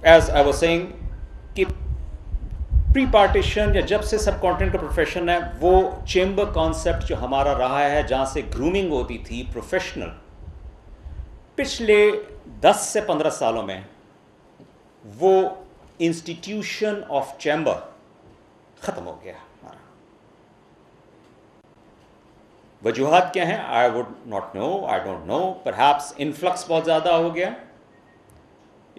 As I was saying कि pre partition या जब से सब कॉन्टिनेंट का प्रोफेशन है, वो चेंबर कॉन्सेप्ट जो हमारा रहा है, जहाँ से ग्रूमिंग होती थी प्रोफेशनल, पिछले 10 से 15 सालों में वो इंस्टीट्यूशन ऑफ चैम्बर ख़त्म हो गया हमारा। वजूहात क्या हैं? I would not know, I don't know, perhaps influx बहुत ज़्यादा हो गया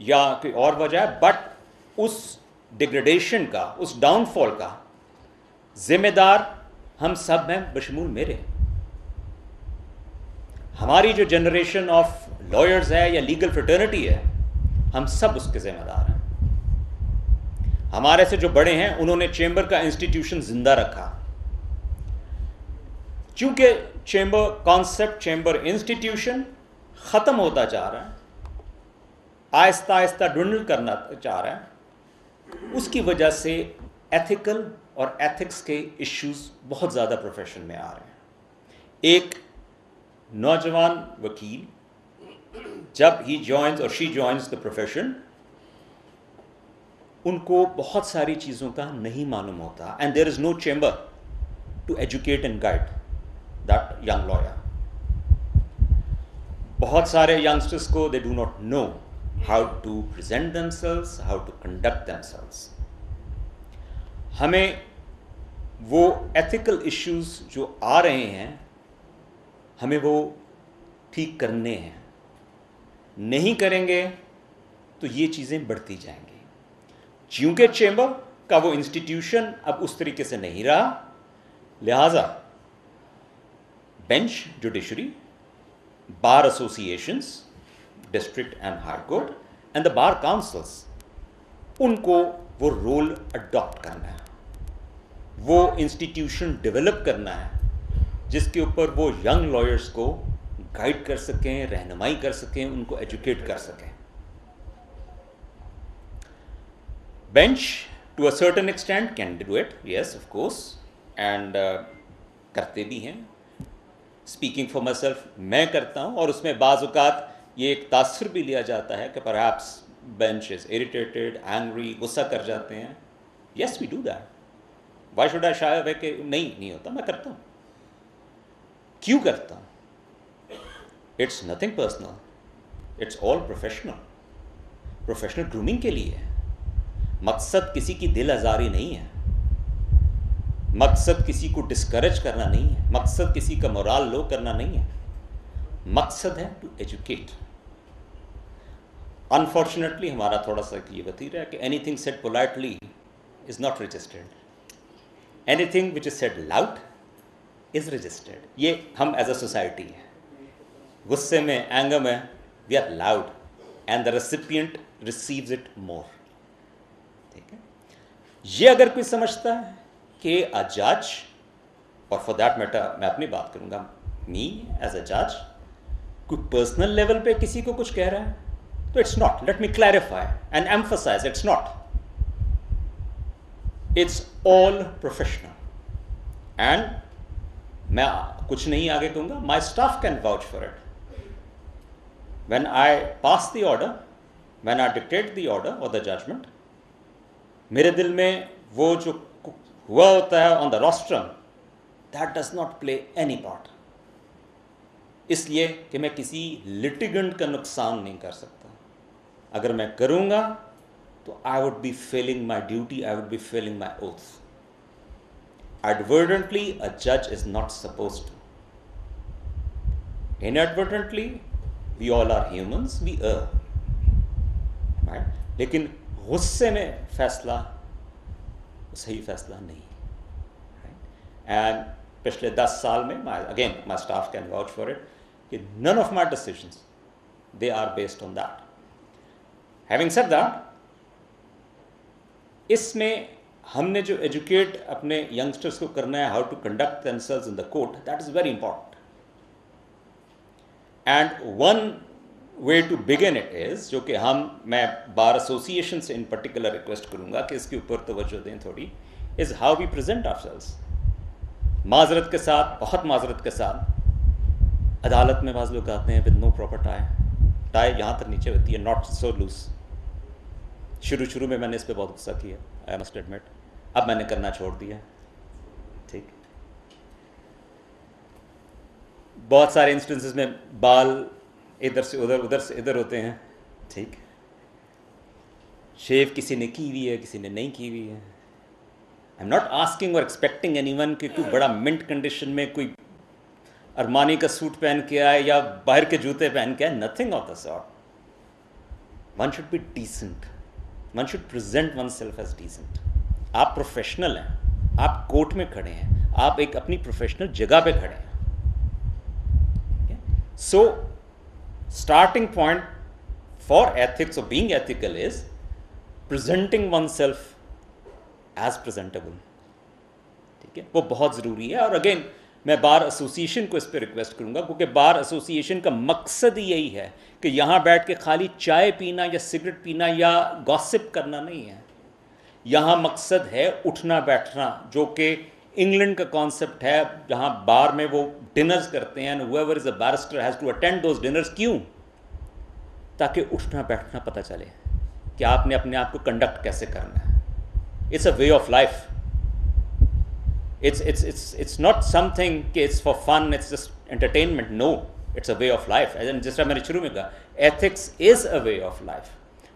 या कोई और वजह है, बट उस डिग्रेडेशन का, उस डाउनफॉल का जिम्मेदार हम सब हैं, बशमूल मेरे। हमारी जो जनरेशन ऑफ लॉयर्स है या लीगल फ्रेटर्निटी है, हम सब उसके जिम्मेदार हैं। हमारे से जो बड़े हैं उन्होंने चेंबर का इंस्टीट्यूशन जिंदा रखा। चूंकि चेंबर कॉन्सेप्ट, चेंबर इंस्टीट्यूशन खत्म होता जा रहा है, आहिस्ता आहिस्ता ड्विंडल करना चाह रहा है, उसकी वजह से एथिकल और एथिक्स के इश्यूज बहुत ज़्यादा प्रोफेशन में आ रहे हैं। एक नौजवान वकील जब ही जॉइन्स और शी जॉइन्स द प्रोफेशन, उनको बहुत सारी चीज़ों का नहीं मालूम होता, and there is no chamber to educate and guide that young lawyer. बहुत सारे यंगस्टर्स को they do not know how to present themselves, how to conduct themselves. हमें वो एथिकल इश्यूज जो आ रहे हैं, हमें वो ठीक करने हैं। नहीं करेंगे तो ये चीज़ें बढ़ती जाएंगी। चूंकि चेंबर का वो इंस्टीट्यूशन अब उस तरीके से नहीं रहा, लिहाजा bench judiciary, bar associations, district and high court and the bar councils, उनको वो रोल अडॉप्ट करना है, वो इंस्टीट्यूशन डेवलप करना है जिसके ऊपर वो यंग लॉयर्स को गाइड कर सकें, रहनुमाई कर सकें, उनको एजुकेट कर सकें। Bench to a certain extent can do it, yes of course, and करते भी हैं। स्पीकिंग फॉर माई सेल्फ, मैं करता हूँ, और उसमें बाज़ औक़ात ये एक तासुर भी लिया जाता है कि perhaps bench is irritated, angry, गुस्सा कर जाते हैं। Yes we do that. Why should I shy away कि नहीं होता, मैं करता हूँ। क्यों करता हूँ? It's nothing personal, it's all professional. Professional grooming के लिए है। मकसद किसी की दिल आज़ारी नहीं है, मकसद किसी को डिस्करेज करना नहीं है, मकसद किसी का मोराल लो करना नहीं है, मकसद है टू एजुकेट। अनफॉर्चुनेटली हमारा थोड़ा सा ये वतीरा है कि anything said politely is not registered, anything which is said loud is registered. ये हम एज अ सोसाइटी है, गुस्से में, एंगर में we are loud and the recipient receives it more. ठीक है, ये अगर कोई समझता है कि अ जज, और फॉर दैट मैटर मैं अपनी बात करूंगा, मी एज अ जज, कोई पर्सनल लेवल पे किसी को कुछ कह रहा है, तो it's not, let me clarify and emphasise, it's not, it's all professional. And मैं कुछ नहीं आगे कहूंगा, my staff can vouch for it. When I pass the order, when I dictate the order और द जजमेंट, मेरे दिल में वो जो हुआ होता है on the rostrum, that does not play any part, इसलिए कि मैं किसी लिटिगेंट का नुकसान नहीं कर सकता। अगर मैं करूंगा तो I would be failing my duty, I would be failing my oath. Advertently, a judge is not supposed to. Inadvertently, we all are humans, we err. Right? लेकिन गुस्से में फैसला सही फैसला नहीं। एंड पिछले 10 साल में, again my staff can vouch for it, कि none of my decisions they are based on that. Having said that, इसमें हमने जो एजुकेट अपने यंगस्टर्स को करना है, how to conduct themselves in the court, that is very important. And one way to begin it is, जो कि मैं बार एसोसिएशन से इन पर्टिकुलर रिक्वेस्ट करूंगा कि इसके ऊपर तवज्जो दें थोड़ी, is how we present ourselves. माजरत के साथ, बहुत माजरत के साथ, अदालत में बाज़ लोग आते हैं with no proper tie, tie यहाँ तक नीचे होती है, नॉट सो लूज, शुरू में मैंने इस पर बहुत गुस्सा किया, आई मस्ट एडमिट। अब मैंने करना छोड़ दिया। ठीक, बहुत सारे इंस्टेंसेस में बाल इधर से उधर, उधर से इधर होते हैं। ठीक, शेव किसी ने की हुई है, किसी ने नहीं की हुई है। आई एम नॉट आस्किंग और एक्सपेक्टिंग एनीवन कि कोई बड़ा मिंट कंडीशन में कोई अरमानी का सूट पहन के आए या बाहर के जूते पहन के आए, nothing of the sort. One should be decent, one should present oneself as decent. आप प्रोफेशनल हैं, आप कोर्ट में खड़े हैं, आप एक अपनी प्रोफेशनल जगह पे खड़े हैं। So starting point for ethics और being ethical is presenting oneself as presentable. ठीक है, वो बहुत ज़रूरी है। और अगेन मैं बार एसोसिएशन को इस पर रिक्वेस्ट करूंगा, क्योंकि बार एसोसिएशन का मकसद ही यही है कि यहाँ बैठ के खाली चाय पीना या सिगरेट पीना या गॉसिप करना नहीं है। यहाँ मकसद है उठना बैठना, जो कि इंग्लैंड का कॉन्सेप्ट है, जहाँ बार में वो डिनर्स करते हैं, whoever is a barrister has to attend those dinners। क्यों? ताकि उठना बैठना पता चले कि आपने अपने आप को कंडक्ट कैसे करना है। It's a way of life. It's not something कि it's for fun, it's just entertainment। No, it's a way of life। जिस तरह मैंने शुरू में कहा, ethics is a way of life।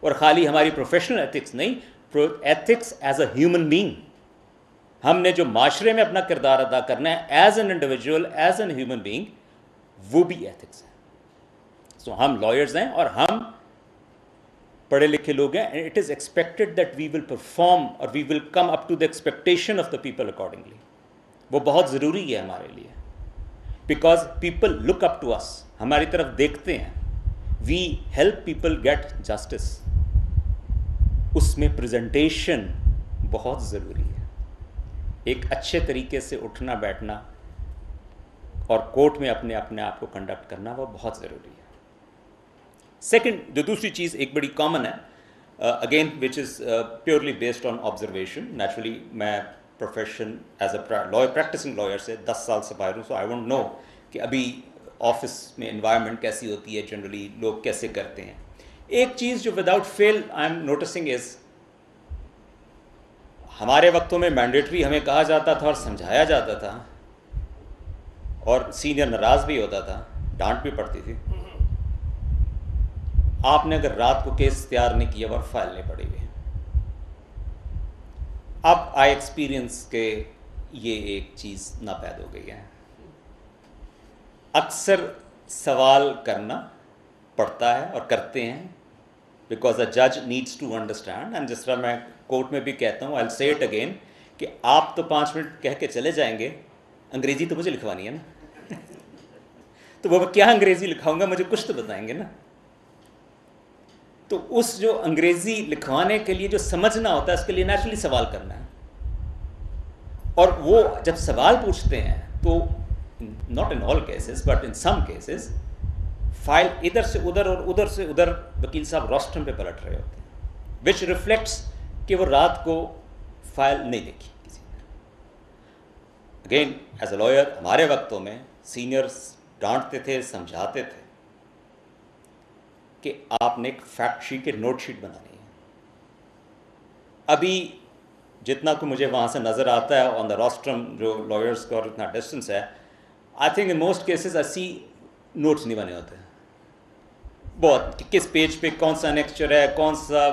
और खाली हमारी प्रोफेशनल एथिक्स नहीं, ethics as a human being. हमने जो माशरे में अपना किरदार अदा करना है as an individual, as an human being, वो भी एथिक्स है। सो हम लॉयर्स हैं और हम पढ़े लिखे लोग हैं, and it is expected that we will perform और we will come up to the expectation of the people accordingly. वो बहुत ज़रूरी है हमारे लिए, because people look up to us, हमारी तरफ देखते हैं। We help people get justice. उसमें प्रेजेंटेशन बहुत ज़रूरी है। एक अच्छे तरीके से उठना बैठना और कोर्ट में अपने आप को कंडक्ट करना, वो बहुत ज़रूरी है। सेकंड, जो दूसरी चीज़ एक बड़ी कॉमन है, again which is purely based on observation. Naturally मैं profession as a lawyer, practising lawyer से 10 साल से बाहर हूँ, सो आई वोंट नो कि अभी ऑफिस में इन्वायरमेंट कैसी होती है, जनरली लोग कैसे करते हैं। एक चीज़ जो without fail I am noticing is, हमारे वक्तों में मैंडेटरी हमें कहा जाता था और समझाया जाता था, और सीनियर नाराज़ भी होता था, डांट भी पड़ती थी। आपने अगर रात को केस तैयार नहीं किया और फाइल नहीं पड़ी हुई। अब आई एक्सपीरियंस के ये एक चीज़ नापैद हो गई है। अक्सर सवाल करना पड़ता है और करते हैं, बिकॉज अ जज नीड्स टू अंडरस्टैंड। एंड जिस तरह मैं कोर्ट में भी कहता हूँ, I will say it again, कि आप तो 5 मिनट कह के चले जाएंगे, अंग्रेज़ी तो मुझे लिखवानी है ना। तो वो क्या अंग्रेज़ी लिखाऊंगा, मुझे कुछ तो बताएंगे ना। तो उस जो अंग्रेज़ी लिखवाने के लिए जो समझना होता है, उसके लिए नेचुरली सवाल करना है। और वो जब सवाल पूछते हैं तो not in all cases but in some cases file इधर से उधर और उधर से उधर वकील साहब रोस्ट्रम पे पलट रहे होते हैं, विच रिफ्लेक्ट्स कि वो रात को फाइल नहीं देखी किसी ने। अगेन एज अ लॉयर हमारे वक्तों में सीनियर्स डांटते थे, समझाते थे कि आपने एक फैक्ट शीट के नोट शीट बनानी है। अभी जितना को मुझे वहाँ से नज़र आता है ऑन द रोस्ट्रम, जो लॉयर्स का और इतना डिस्टेंस है, I think in most cases ऐसी नोट्स नहीं बने होते। बहुत कि किस पेज पे कौन सा नेक्चर है, कौन सा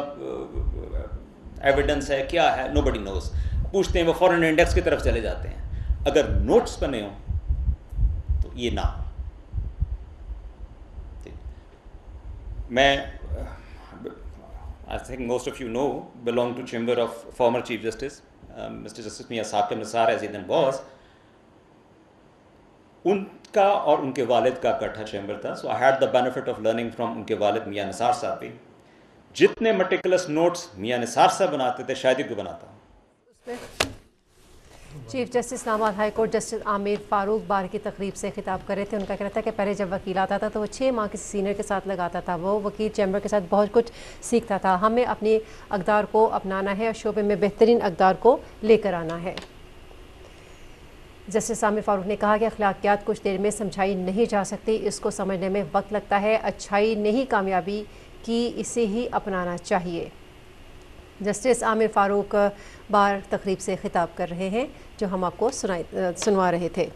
एविडेंस है, क्या है, नोबडी नोज। पूछते हैं, वो फॉरेन इंडेक्स की तरफ चले जाते हैं। अगर नोट्स बने हों तो ये ना। मैं I think most of you know belong to chamber of former Chief Justice Mr. Justice Mia Saqib Nisar as he then was। उनका और उनके वालिद का इकट्ठा चैम्बर था, so I had the benefit of learning from उनके वालिद मियां निसार साहब भी। जितने meticulous notes मियां निसार साहब बनाते थे, शायद ही कोई बनाता। Chief justice Islamabad high court justice Aamir Farooq bar की तकरीब से खिताब कर रहे थे। उनका कहना था कि पहले जब वकील आता था तो वो 6 माह किसी सीनियर के साथ लगाता था, वो वकील चैम्बर के साथ बहुत कुछ सीखता था। हमें अपनी अक़दार को अपनाना है और शोबे में बेहतरीन अक़दार को लेकर आना है। जस्टिस आमिर फारूक ने कहा कि अखलाकियात कुछ देर में समझाई नहीं जा सकती, इसको समझने में वक्त लगता है। अच्छाई नहीं कामयाबी की, इसे ही अपनाना चाहिए। जस्टिस आमिर फारूक बार तकरीब से खिताब कर रहे हैं, जो हम आपको सुनवा रहे थे।